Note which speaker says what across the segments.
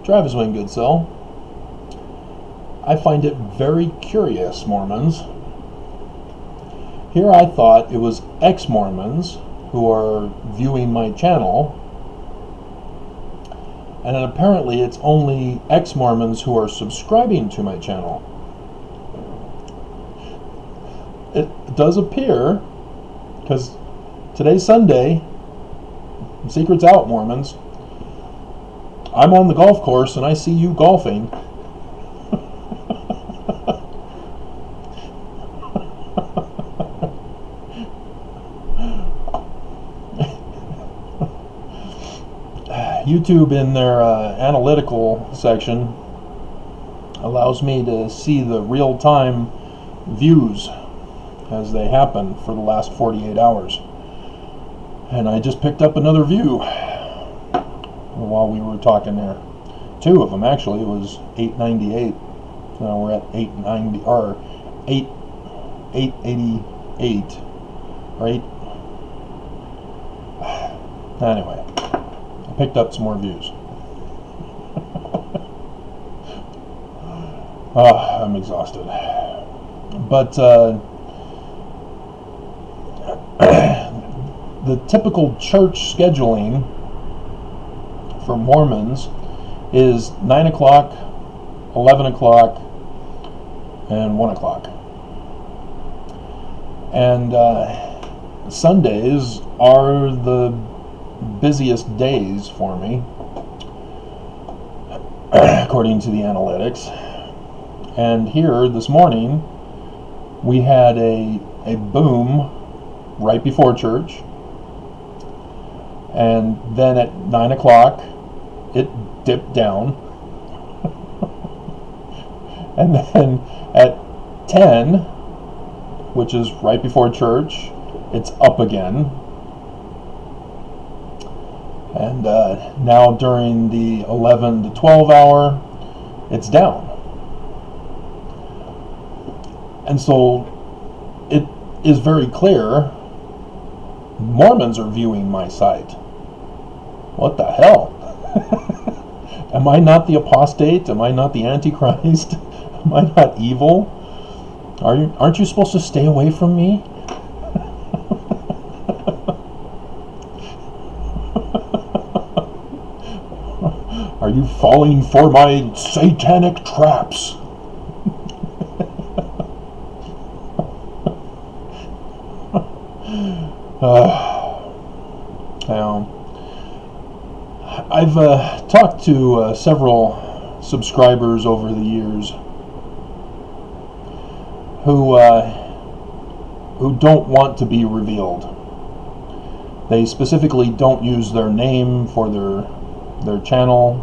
Speaker 1: Travis Wayne Goodsell. I find it very curious, Mormons. Here I thought it was ex-Mormons who are viewing my channel, and apparently it's only ex-Mormons who are subscribing to my channel. It does appear, because today's Sunday, secret's out, Mormons. I'm on the golf course and I see you golfing. YouTube, in their analytical section, allows me to see the real-time views as they happen for the last 48 hours. And I just picked up another view while we were talking there. Two of them, actually. It was 898. Now we're at 890, or 888, right? Anyway, I picked up some more views. I'm exhausted. But the typical church scheduling for Mormons is 9 o'clock, 11 o'clock, and 1 o'clock. And Sundays are the busiest days for me, according to the analytics. And here this morning we had a boom right before church, and then at 9 o'clock it dipped down, and then at 10, which is right before church, it's up again. And now during the 11 to 12 hour, it's down. And so it is very clear Mormons are viewing my site. What the hell? Am I not the apostate? Am I not the Antichrist? Am I not evil? Aren't you supposed to stay away from me? Are you falling for my satanic traps? Now, I've talked to several subscribers over the years who don't want to be revealed. They specifically don't use their name for their channel,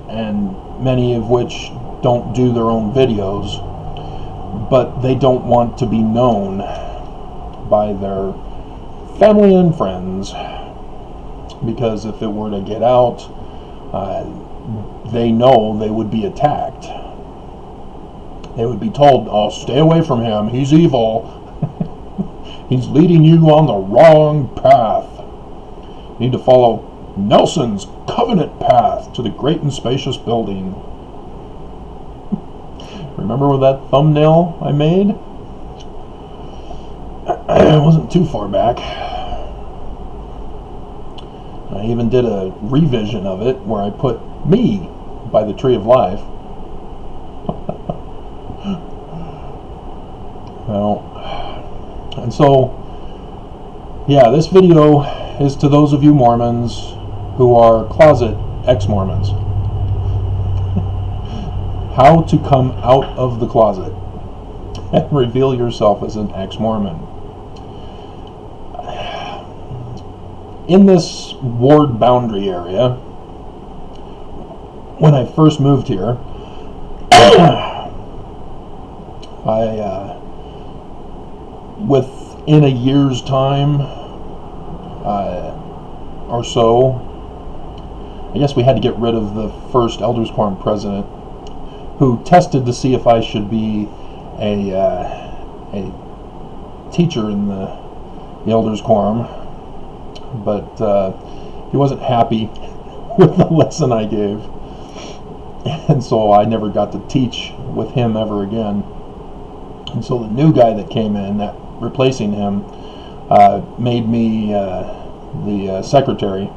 Speaker 1: and many of which don't do their own videos, but they don't want to be known by their family and friends, because if it were to get out, they know they would be attacked. They would be told, "Oh, stay away from him, he's evil. He's leading you on the wrong path. You need to follow Nelson's covenant path to the great and spacious building." Remember that thumbnail I made? It wasn't too far back. I even did a revision of it where I put me by the tree of life. Well, and so, yeah, this video is to those of you Mormons who are closet ex-Mormons. How to come out of the closet and reveal yourself as an ex-Mormon. In this ward boundary area, when I first moved here, within a year's time or so, I guess we had to get rid of the first Elders Quorum president, who tested to see if I should be a teacher in the Elders Quorum, but he wasn't happy with the lesson I gave. And so I never got to teach with him ever again. And so the new guy that came in, that replacing him, made me the secretary.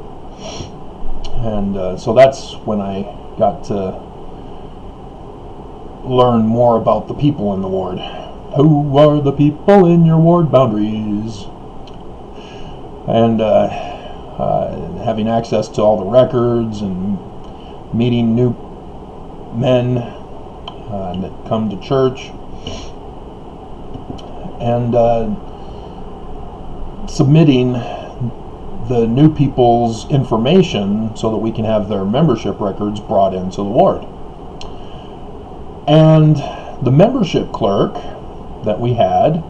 Speaker 1: And so that's when I got to learn more about the people in the ward. Who are the people in your ward boundaries? And having access to all the records and meeting new men that come to church, and submitting the new people's information so that we can have their membership records brought into the ward. And the membership clerk that we had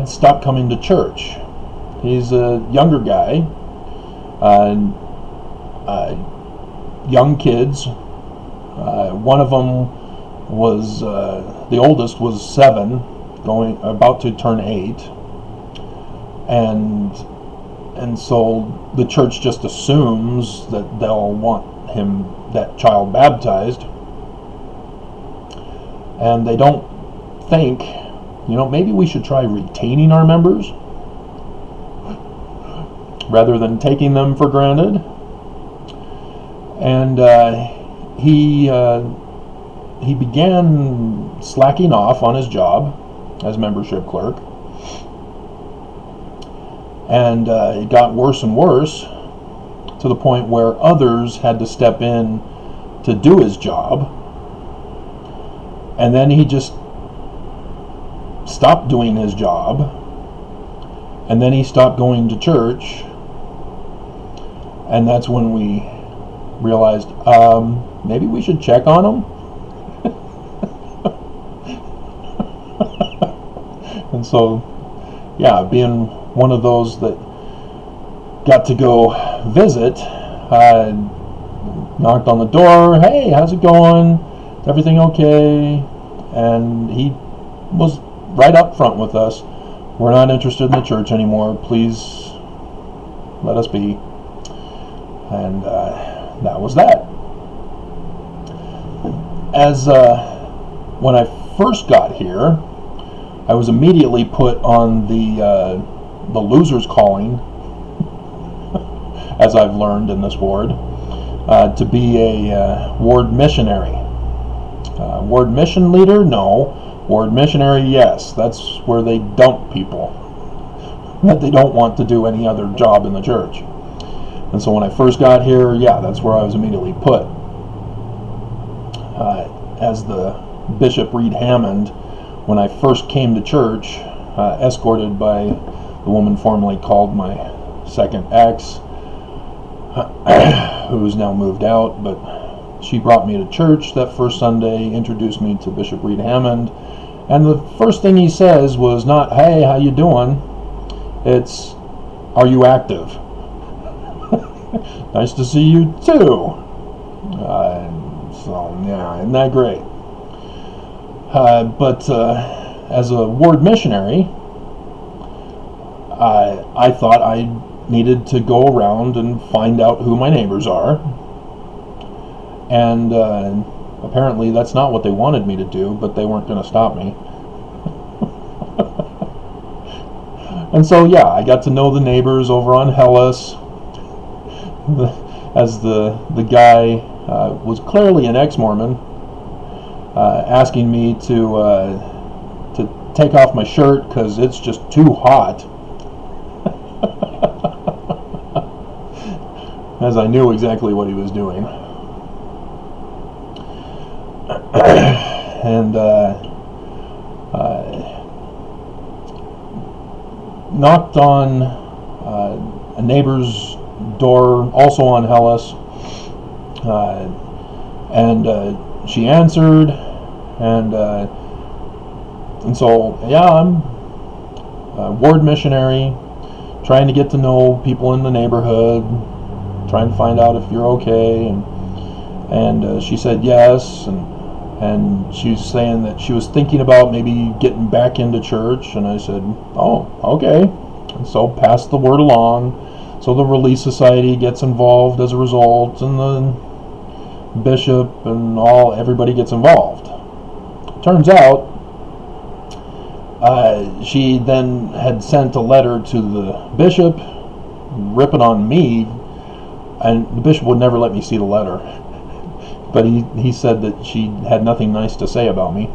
Speaker 1: stopped coming to church. He's a younger guy, young kids. One of them was, the oldest was 7, about to turn 8. And so the church just assumes that they'll want that child baptized. And they don't think, maybe we should try retaining our members rather than taking them for granted. And he began slacking off on his job as membership clerk. And it got worse and worse to the point where others had to step in to do his job. And then he just stopped doing his job. And then he stopped going to church. And that's when we realized, maybe we should check on him. And so, yeah, being one of those that got to go visit, I knocked on the door. Hey, how's it going? Is everything okay? And he was right up front with us. We're not interested in the church anymore. Please let us be. And that was that. As when I first got here, I was immediately put on the losers calling, as I've learned in this ward, to be a ward missionary. Ward mission leader? No. Ward missionary? Yes. That's where they dump people that they don't want to do any other job in the church. And so when I first got here, yeah, that's where I was immediately put. As the Bishop Reed Hammond, when I first came to church, escorted by the woman formerly called my second ex, who's now moved out, but she brought me to church that first Sunday, introduced me to Bishop Reed Hammond, and the first thing he says was not, "Hey, how you doing?" It's, "Are you active?" "Nice to see you too." So yeah, isn't that great? But as a ward missionary, I thought I needed to go around and find out who my neighbors are. And apparently that's not what they wanted me to do, but they weren't going to stop me. And so, yeah, I got to know the neighbors over on Hellas. As the guy was clearly an ex-Mormon, asking me to take off my shirt because it's just too hot. As I knew exactly what he was doing. And knocked on a neighbor's door, also on Hellas, and she answered, and so yeah, I'm a ward missionary, trying to get to know people in the neighborhood, trying to find out if you're okay, and she said yes, and she was saying that she was thinking about maybe getting back into church, and I said, oh, okay. And so passed the word along, So the Relief Society gets involved as a result, and the bishop and everybody gets involved. Turns out, she then had sent a letter to the bishop, ripping on me, and the bishop would never let me see the letter. But he said that she had nothing nice to say about me.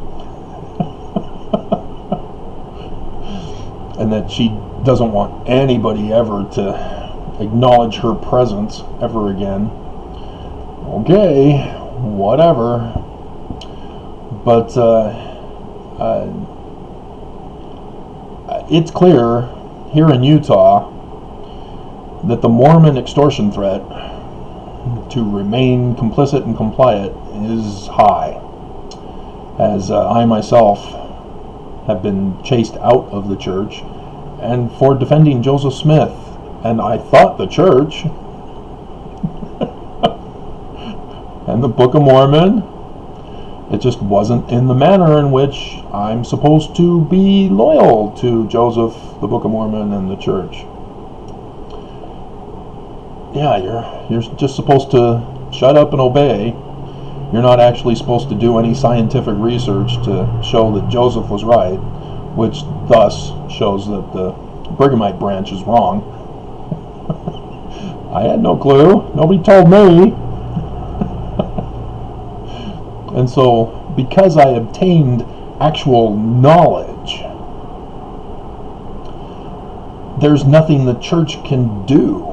Speaker 1: And that she doesn't want anybody ever to acknowledge her presence ever again. Okay, whatever. But it's clear here in Utah that the Mormon extortion threat to remain complicit and compliant is high, as I myself have been chased out of the church and for defending Joseph Smith, and I thought the church and the Book of Mormon, it just wasn't in the manner in which I'm supposed to be loyal to Joseph, the Book of Mormon, and the church. Yeah, you're just supposed to shut up and obey. You're not actually supposed to do any scientific research to show that Joseph was right, which thus shows that the Brighamite branch is wrong. I had no clue. Nobody told me. And so, because I obtained actual knowledge, there's nothing the church can do.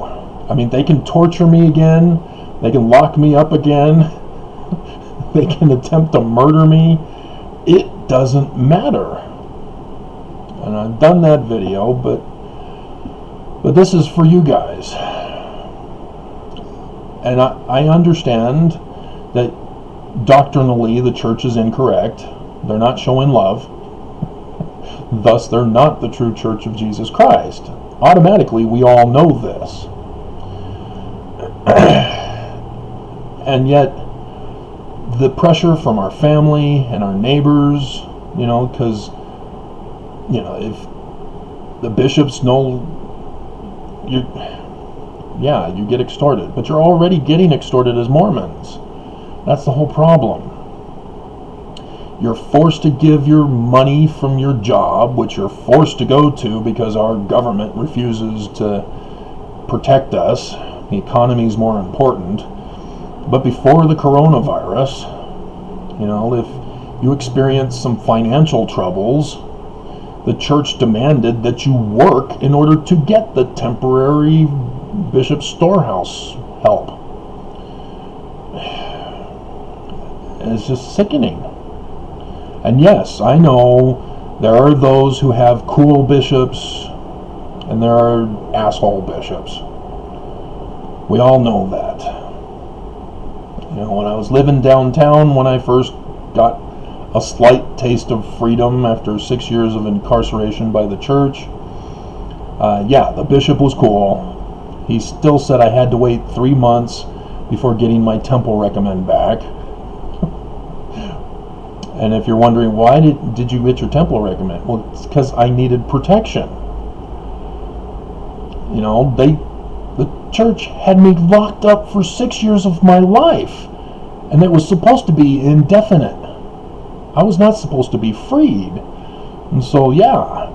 Speaker 1: I mean, they can torture me again, they can lock me up again, they can attempt to murder me. It doesn't matter. And I've done that video, but this is for you guys. And I understand that doctrinally the church is incorrect. They're not showing love. Thus, they're not the true church of Jesus Christ. Automatically, we all know this. And yet, the pressure from our family and our neighbors, because, if the bishops know you get extorted. But you're already getting extorted as Mormons. That's the whole problem. You're forced to give your money from your job, which you're forced to go to because our government refuses to protect us. The economy is more important. But before the coronavirus, if you experience some financial troubles, the church demanded that you work in order to get the temporary bishop storehouse help. And it's just sickening. And yes, I know there are those who have cool bishops and there are asshole bishops. We all know that. When I was living downtown, when I first got a slight taste of freedom after 6 years of incarceration by the church, the bishop was cool. He still said I had to wait 3 months before getting my temple recommend back. And if you're wondering, why did you get your temple recommend? Well, it's because I needed protection. The church had me locked up for 6 years of my life, and it was supposed to be indefinite. I was not supposed to be freed. And so,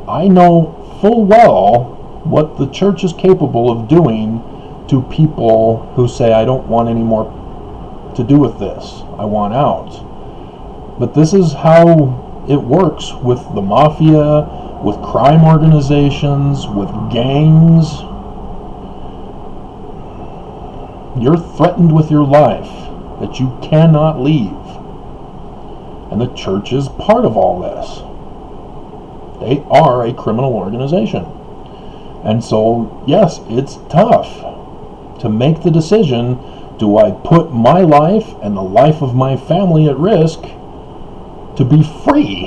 Speaker 1: I know full well what the church is capable of doing to people who say, I don't want any more to do with this. I want out. But this is how it works with the mafia, with crime organizations, with gangs. You're threatened with your life that you cannot leave. And the church is part of all this. They are a criminal organization. And so, yes, it's tough to make the decision, do I put my life and the life of my family at risk to be free?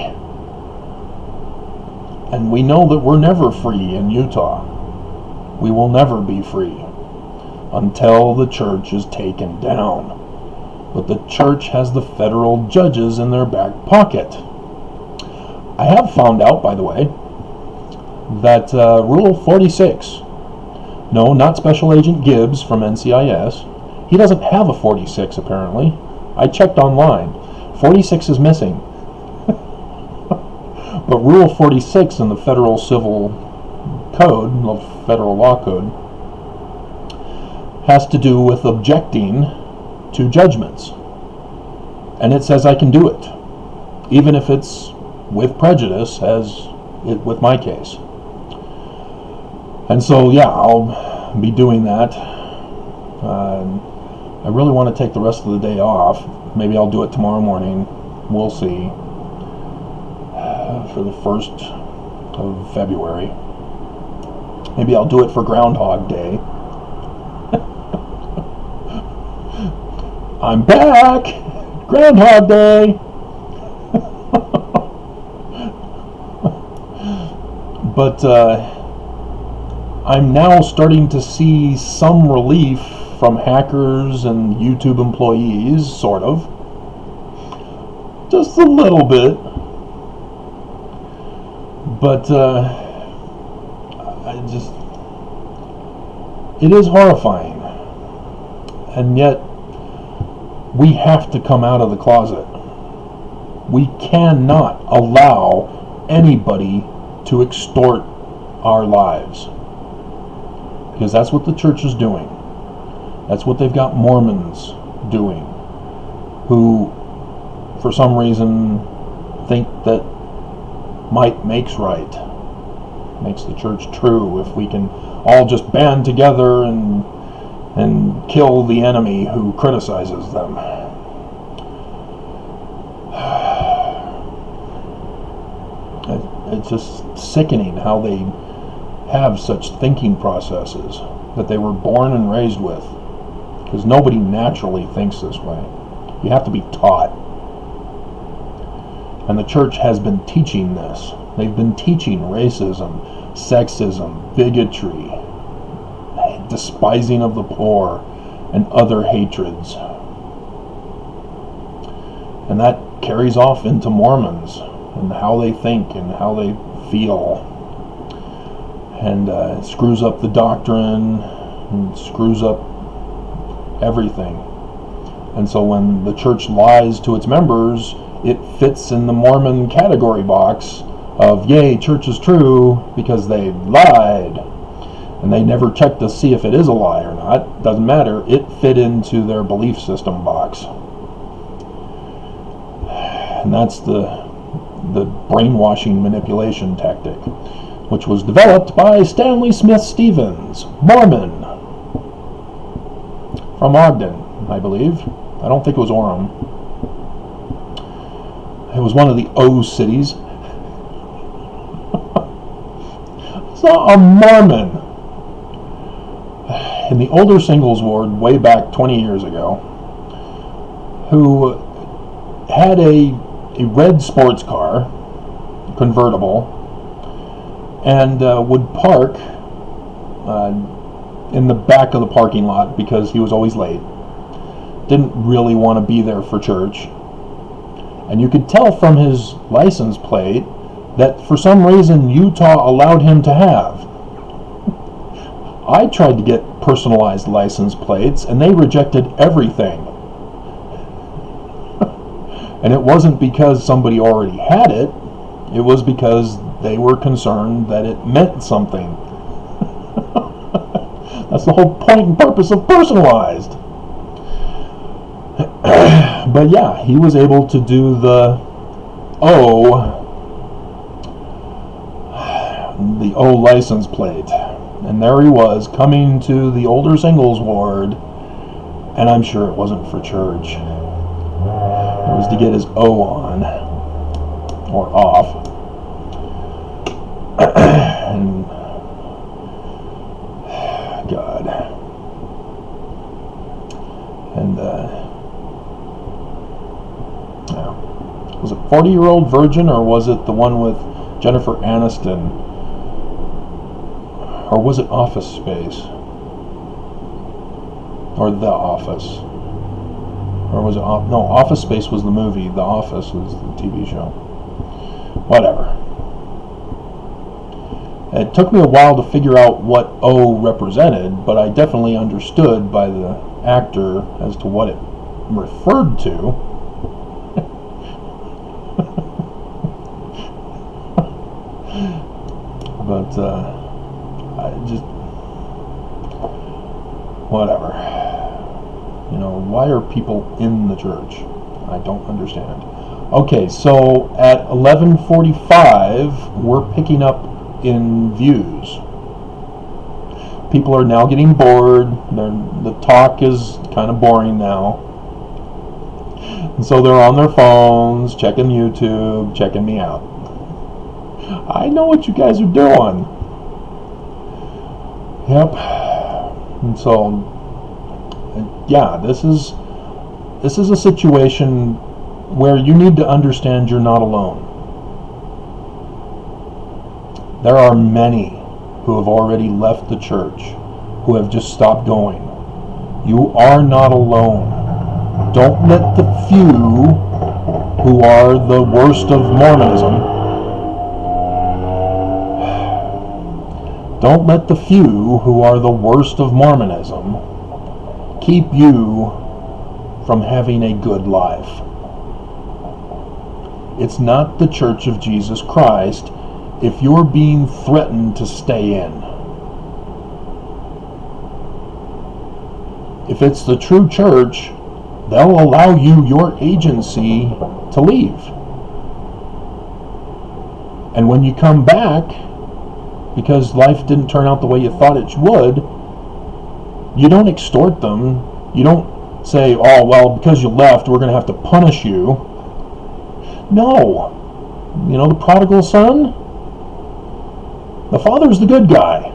Speaker 1: And we know that we're never free in Utah. We will never be free until the church is taken down. But the church has the federal judges in their back pocket. I have found out, by the way, that Rule 46 No, not Special Agent Gibbs from NCIS. He doesn't have a 46, apparently. I checked online. 46 is missing. But Rule 46 in the Federal Civil Code, the Federal Law Code, has to do with objecting to judgments. And it says I can do it, even if it's with prejudice, as with my case. And so, yeah, I'll be doing that. I really want to take the rest of the day off. Maybe I'll do it tomorrow morning. We'll see. For the 1st of February. Maybe I'll do it for Groundhog Day. I'm back! Groundhog Day! But I'm now starting to see some relief from hackers and YouTube employees, sort of. Just a little bit. But it is horrifying. And yet, we have to come out of the closet. We cannot allow anybody to extort our lives. Because that's what the church is doing. That's what they've got Mormons doing, who, for some reason, think that might makes right, makes the church true if we can all just band together and kill the enemy who criticizes them. It's just sickening how they have such thinking processes that they were born and raised with, because nobody naturally thinks this way. You have to be taught. And the church has been teaching this. They've been teaching racism, sexism, bigotry, despising of the poor, and other hatreds. And that carries off into Mormons and how they think and how they feel. And screws up the doctrine and screws up everything. And so when the church lies to its members, it fits in the Mormon category box of, yay, church is true because they lied. And they never check to see if it is a lie or not. Doesn't matter. It fit into their belief system box. And that's the brainwashing manipulation tactic, which was developed by Stanley Smith Stevens, Mormon, from Ogden, I believe. I don't think it was Orem. It was one of the O cities. So a Mormon in the older singles ward way back 20 years ago, who had a red sports car, convertible, and would park in the back of the parking lot because he was always late. Didn't really want to be there for church. And you could tell from his license plate that for some reason Utah allowed him to have. I tried to get personalized license plates and they rejected everything. And it wasn't because somebody already had it, it was because they were concerned that it meant something. That's the whole point and purpose of personalized. But yeah, he was able to do the O license plate. And there he was, coming to the older singles ward, and I'm sure it wasn't for church. It was to get his O on, or off. And God. And was it 40-Year-Old Virgin, or was it the one with Jennifer Aniston? Or was it Office Space? Or The Office? Or was it... No, Office Space was the movie. The Office was the TV show. Whatever. It took me a while to figure out what O represented, but I definitely understood by the actor as to what it referred to. But I just, whatever. You know, why are people in the church? I don't understand. Okay, so at 11:45, we're picking up in views. People are now getting bored. The talk is kind of boring now. And so they're on their phones, checking YouTube, checking me out. I know what you guys are doing. Yep. And so, yeah, this is a situation where you need to understand you're not alone. There are many who have already left the church, who have just stopped going. You are not alone. Don't let the few who are the worst of Mormonism, don't let the few who are the worst of Mormonism keep you from having a good life. It's not the Church of Jesus Christ if you're being threatened to stay in. If it's the true church, they'll allow you your agency to leave. And when you come back, because life didn't turn out the way you thought it would, you don't extort them. You don't say, oh, well, because you left, we're going to have to punish you. No. You know, the prodigal son? The father's the good guy.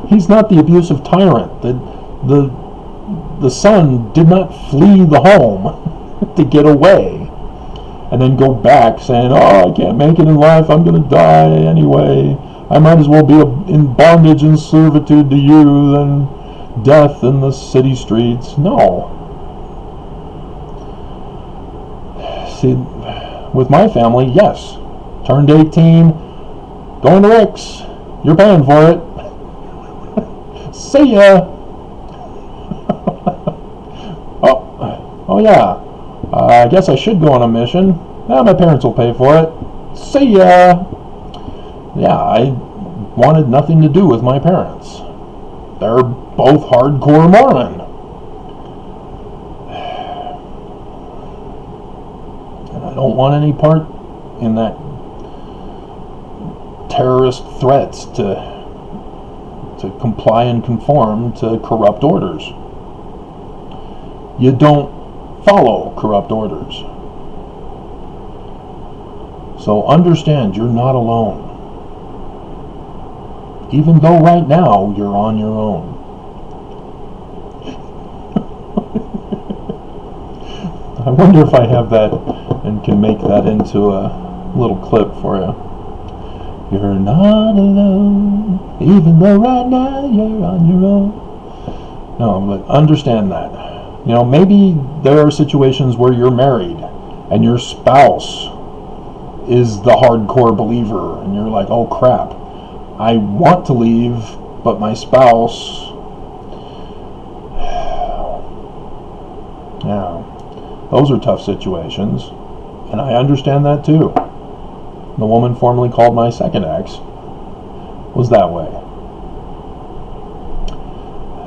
Speaker 1: He's not the abusive tyrant. The son did not flee the home to get away and then go back saying, oh, I can't make it in life, I'm going to die anyway. I might as well be in bondage and servitude to you than death in the city streets. No. See, with my family, yes. Turned 18, going to Rick's. You're paying for it. See ya. Oh yeah. I guess I should go on a mission. My parents will pay for it. See ya. Yeah, I wanted nothing to do with my parents. They're both hardcore Mormon. And I don't want any part in that terrorist threats to comply and conform to corrupt orders. You don't follow corrupt orders. So understand you're not alone. Even though right now you're on your own. I wonder if I have that and can make that into a little clip for you. You're not alone, even though right now you're on your own. No, but understand that. You know, maybe there are situations where you're married and your spouse is the hardcore believer and you're like, oh crap, I want to leave, but my spouse, yeah, those are tough situations, and I understand that too. The woman formerly called my second ex was that way.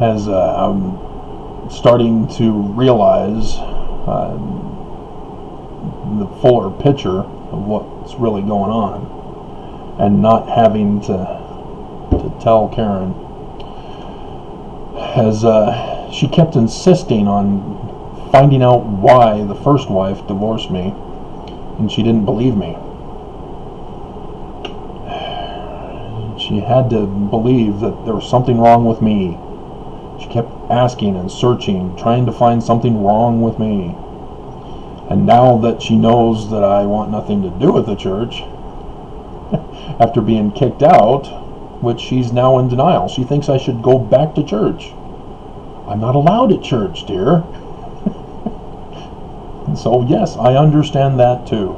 Speaker 1: As I'm starting to realize the fuller picture of what's really going on, and not having to tell Karen, as she kept insisting on finding out why the first wife divorced me, and she didn't believe me. She had to believe that there was something wrong with me. She kept asking and searching, trying to find something wrong with me. And now that she knows that I want nothing to do with the church, after being kicked out, which she's now in denial, she thinks I should go back to church. I'm not allowed at church, dear. And so, yes, I understand that too.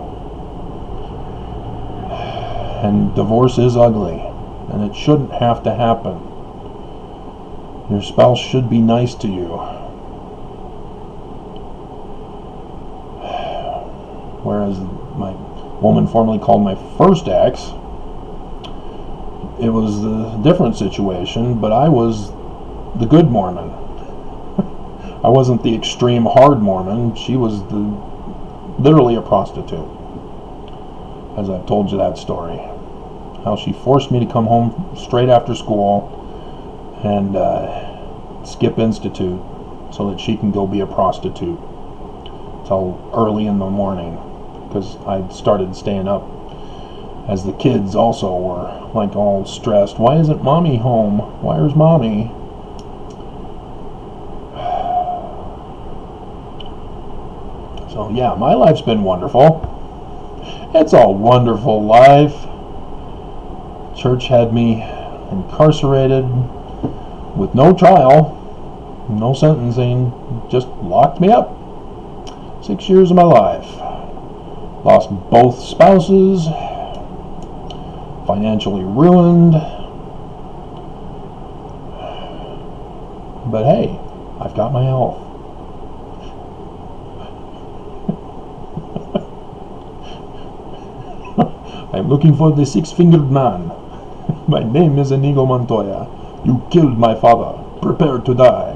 Speaker 1: And divorce is ugly, and it shouldn't have to happen. Your spouse should be nice to you. Whereas my woman formerly called my first ex, it was a different situation, but I was the good Mormon. I wasn't the extreme hard Mormon. She was literally a prostitute. As I've told you that story. How she forced me to come home straight after school and skip institute so that she can go be a prostitute till early in the morning, because I started staying up as the kids also were like all stressed. Why isn't mommy home? Where's mommy? So yeah, my life's been wonderful. It's a wonderful life. Church had me incarcerated with no trial, no sentencing, just locked me up. 6 years of my life. Lost both spouses, financially ruined. But hey, I've got my health. I'm looking for the six-fingered man. My name is Inigo Montoya. You killed my father. Prepare to die.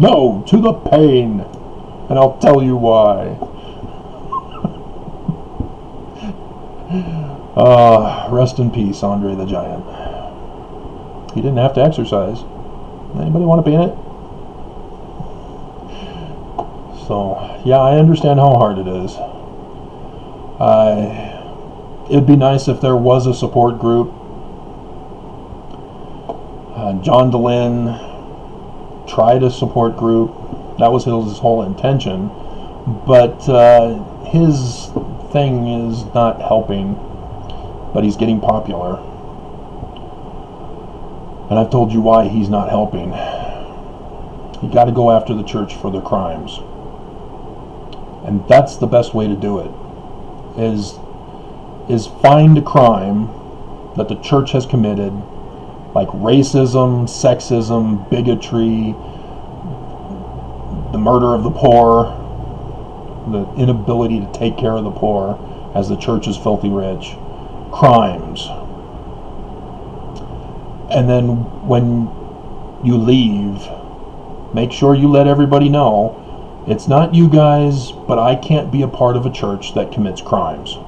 Speaker 1: No, to the pain. And I'll tell you why. Rest in peace, Andre the Giant. He didn't have to exercise. Anybody want to be in it? So, yeah, I understand how hard it is. It'd be nice if there was a support group. John DeLynn tried a support group. That was his whole intention. But his thing is not helping. But he's getting popular. And I've told you why he's not helping. You got to go after the church for their crimes. And that's the best way to do it. Is find a crime that the church has committed, like racism, sexism, bigotry, the murder of the poor, the inability to take care of the poor as the church is filthy rich, crimes. And then when you leave, make sure you let everybody know it's not you guys, but I can't be a part of a church that commits crimes.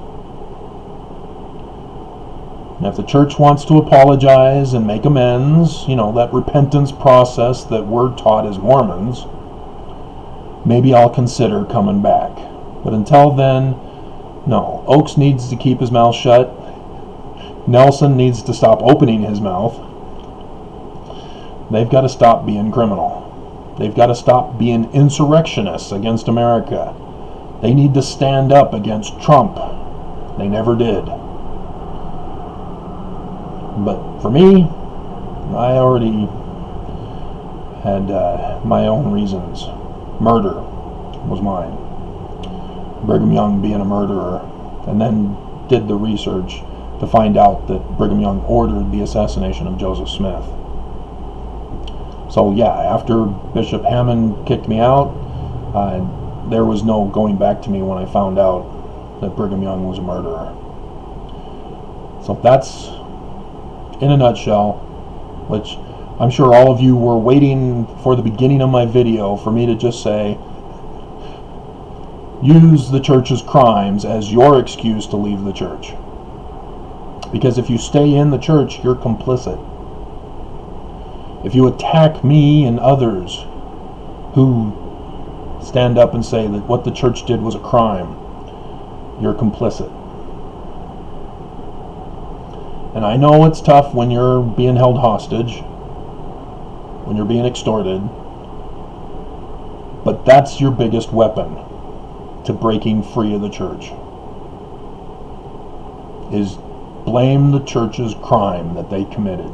Speaker 1: And if the church wants to apologize and make amends, that repentance process that we're taught as Mormons, maybe I'll consider coming back. But until then, no. Oakes needs to keep his mouth shut. Nelson needs to stop opening his mouth. They've got to stop being criminal. They've got to stop being insurrectionists against America. They need to stand up against Trump. They never did. But for me, I already had my own reasons. Murder was mine. Brigham Young being a murderer. And then did the research to find out that Brigham Young ordered the assassination of Joseph Smith. So yeah, after Bishop Hammond kicked me out, there was no going back to me when I found out that Brigham Young was a murderer. So that's, in a nutshell, which I'm sure all of you were waiting for the beginning of my video for me to just say, use the church's crimes as your excuse to leave the church. Because if you stay in the church, you're complicit. If you attack me and others who stand up and say that what the church did was a crime, you're complicit. And I know it's tough when you're being held hostage, when you're being extorted, but that's your biggest weapon to breaking free of the church, is blame the church's crime that they committed.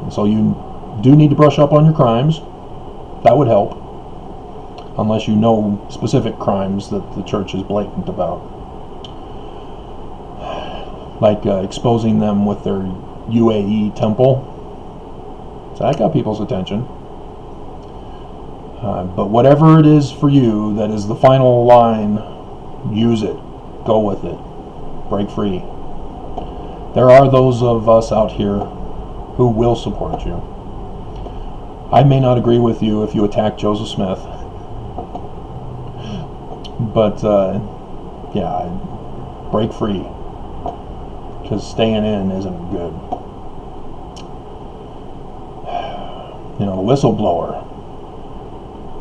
Speaker 1: And so you do need to brush up on your crimes. That would help. unless you know specific crimes that the church is blatant about. Like exposing them with their UAE temple. So that got people's attention. But whatever it is for you that is the final line, use it. Go with it. Break free. There are those of us out here who will support you. I may not agree with you if you attack Joseph Smith. But, yeah, break free. Because staying in isn't good. You know, the whistleblower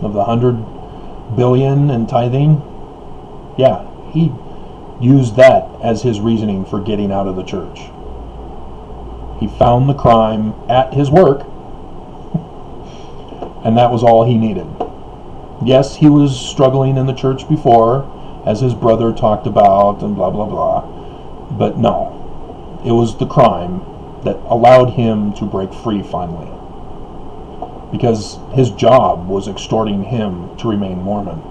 Speaker 1: of the $100 billion in tithing, yeah, he used that as his reasoning for getting out of the church. He found the crime at his work, and that was all he needed. Yes, he was struggling in the church before, as his brother talked about, and blah, blah, blah. But no, it was the crime that allowed him to break free finally. Because his job was extorting him to remain Mormon.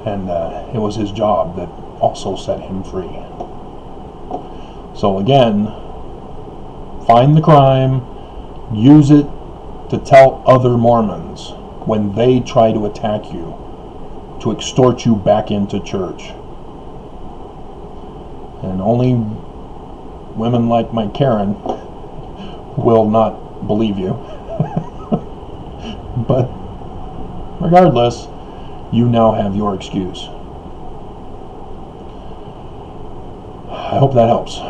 Speaker 1: And it was his job that also set him free. So again, find the crime, use it to tell other Mormons when they try to attack you, to extort you back into church. And only women like my Karen will not believe you. But regardless, you now have your excuse. I hope that helps.